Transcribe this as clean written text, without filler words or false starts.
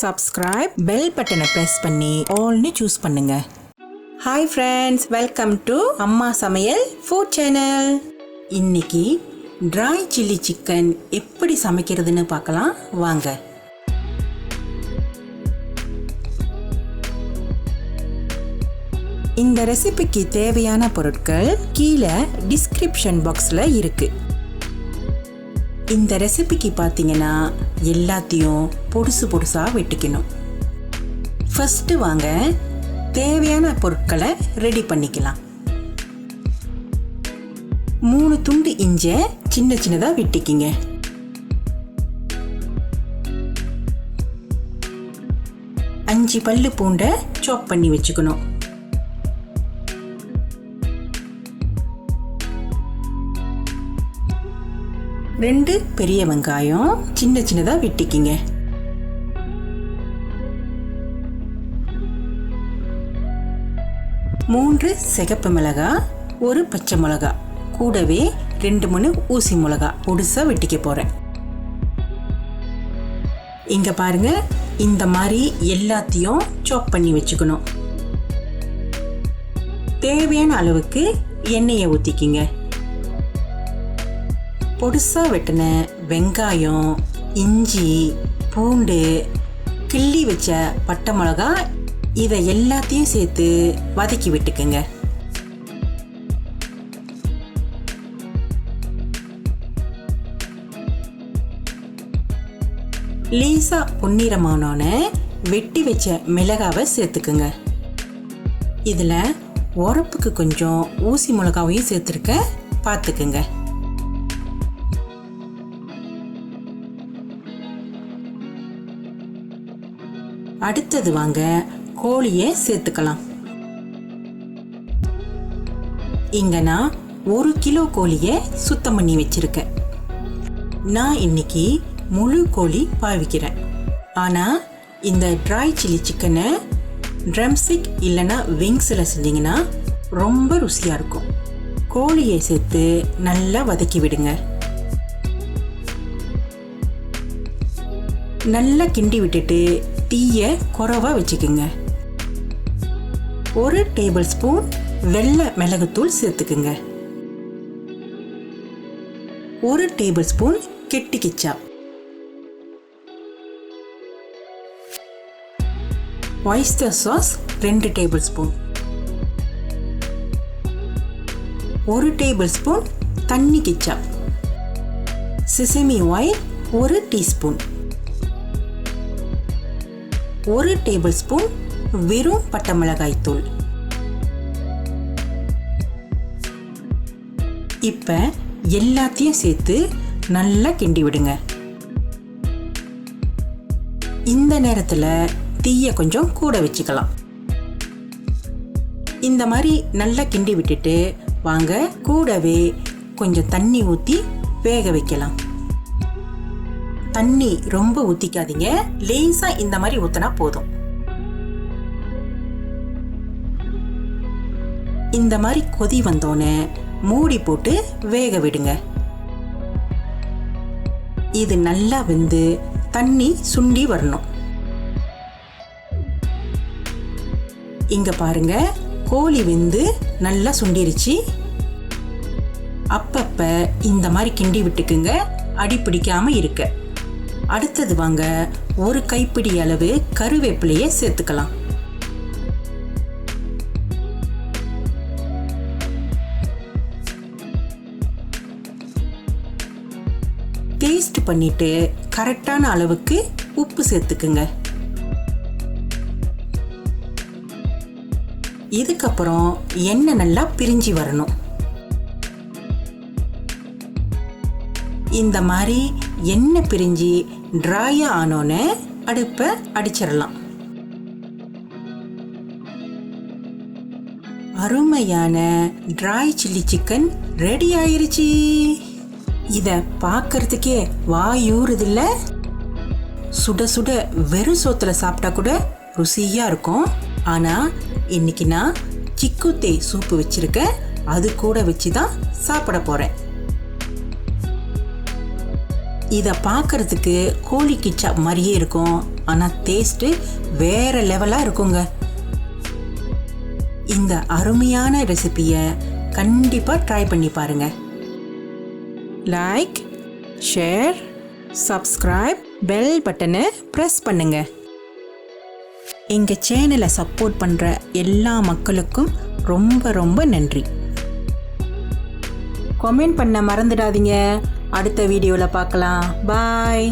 subscribe, bell button press பண்ணி ஆல்னு choose பண்ணுங்க. Hi friends, welcome to AmmaSamayalFoodChannel. இன்னைக்கு dry chili chicken எப்படி சமைக்கிறதுன்னு பார்க்கலாம் வாங்க. இந்த ரெசிபிக்கு தேவையான பொருட்கள் கீழே டிஸ்கிரிப்ஷன் பாக்ஸ்ல இருக்கு. இந்த ரெசிபிக்கு பார்த்தீங்கன்னா எல்லாத்தையும் பொடுசா வெட்டிக்கணும். ஃபர்ஸ்ட் வாங்க தேவையான பொருட்களை ரெடி பண்ணிக்கலாம். 3 துண்டு இஞ்சி சின்னதா வெட்டிக்கிங்க. 5 பல்லு பூண்டை சாப் பண்ணி வச்சுக்கணும். 2 பெரிய வெங்காயம் சின்னதா வெட்டிக்கிங்க. 3 சிகப்பு மிளகாய், 1 பச்சை மிளகாய், கூடவே 2 ஊசி மிளகாய் பொடுசா வெட்டிக்க போறேன். இங்க பாருங்க, இந்த மாதிரி எல்லாத்தையும் சாப் பண்ணி வச்சுக்கணும். தேவையான அளவுக்கு எண்ணெயை ஊத்திக்கிங்க. பொடுசா வெட்டின வெங்காயம், இஞ்சி, பூண்டு, கிள்ளி வச்ச பட்டை மிளகாய் இதை எல்லாத்தையும் சேர்த்து வதக்கி விட்டுக்குங்க. லேசா பொன்னிறமானோன வெட்டி வச்ச மிளகாவை சேர்த்துக்குங்க. இதுல உரப்புக்கு கொஞ்சம் ஊசி மிளகாவையும் சேர்த்துருக்க, பார்த்துக்குங்க. அடுத்தது வாங்க கோழியை சேர்த்துக்கலாம். இங்க நான் 1 கிலோ கோழியை சுத்தம் பண்ணி வச்சிருக்கேன். நான் இன்னைக்கு முழு கோழி பாவிக்கிறேன். ஆனா இந்த ட்ரை சில்லி சிக்கனை ட்ரம்ஸ்டிக் இல்லைன்னா விங்ஸில் செஞ்சீங்கன்னா ரொம்ப ருசியா இருக்கும். கோழியை சேர்த்து நல்லா வதக்கி விடுங்க. நல்லா கிண்டி விட்டுட்டு டீயை குறைவா வச்சுக்குங்க. 1 டேபிள் ஸ்பூன் வெள்ளை மிளகுத்தூள் சேர்த்துக்குங்க. 1 டேபிள் ஸ்பூன் கெட்டி ketchup, Oyster sauce 2 table spoon, 1 table spoon தண்ணி ketchup, Sesame Oil 1 teaspoon, 1 table spoon வெறும் பட்டை மிளகாய் தூள். இப்ப எல்லாத்தையும் சேர்த்து நல்லா கிண்டி விடுங்க. இந்த நேரத்துல தீயை கொஞ்சம் கூட வச்சுக்கலாம். இந்த மாதிரி நல்லா கிண்டி விட்டுட்டு வாங்க கூடவே கொஞ்சம் தண்ணி ஊத்தி வேக வைக்கலாம். தண்ணி ரொம்ப ஊத்திக்காதீங்க, லேசா இந்த மாதிரி ஊத்தினா போதும். இந்த மாதிரி கொதி வந்தோடனே மூடி போட்டு வேக விடுங்க. இது நல்லா வெந்து தண்ணி சுண்டி வரணும். இங்க பாருங்க, கோழி வெந்து நல்லா சுண்டிருச்சு. அப்பப்ப இந்த மாதிரி கிண்டி விட்டுக்குங்க, அடி பிடிக்காம இருக்க. அடுத்தது வாங்க 1 கைப்பிடி அளவு கருவேப்பிலையை சேர்த்துக்கலாம். டேஸ்ட் பண்ணிட்டு கரெக்டான அளவுக்கு உப்பு சேர்த்துக்குங்க. இதுக்கப்புறம் எண்ணெய் நல்லா பிரிஞ்சு வரணும். இந்த மாதிரி எண்ணெய் பிரிஞ்சு ட்ரையா ஆனோன்னு அடுப்பை அடிச்சிடலாம். அருமையான ட்ரை சில்லி சிக்கன் ரெடி ஆயிருச்சு. இத பார்க்கறதுக்கே வாயூறுதில்ல. சுட சுட வெறும் சோத்துல சாப்பிட்டா கூட ருசியா இருக்கும். ஆனா இன்னைக்கு நான் குட் தே சூப்பு வச்சிருக்கேன், அது கூட வச்சுதான் சாப்பிட போறேன். இதை பார்க்கறதுக்கு கோழி கிச்சா மாதிரியே இருக்கும், ஆனால் டேஸ்ட்டு வேறு லெவலாக இருக்குங்க. இந்த அருமையான ரெசிபியை கண்டிப்பாக ட்ரை பண்ணி பாருங்க. லைக், ஷேர், சப்ஸ்கிரைப், பெல் பட்டனை ப்ரெஸ் பண்ணுங்க. எங்கள் சேனலை சப்போர்ட் பண்ணுற எல்லா மக்களுக்கும் ரொம்ப ரொம்ப நன்றி. கமெண்ட் பண்ண மறந்துடாதீங்க. அடுத்த வீடியோவில் பார்க்கலாம். பாய்.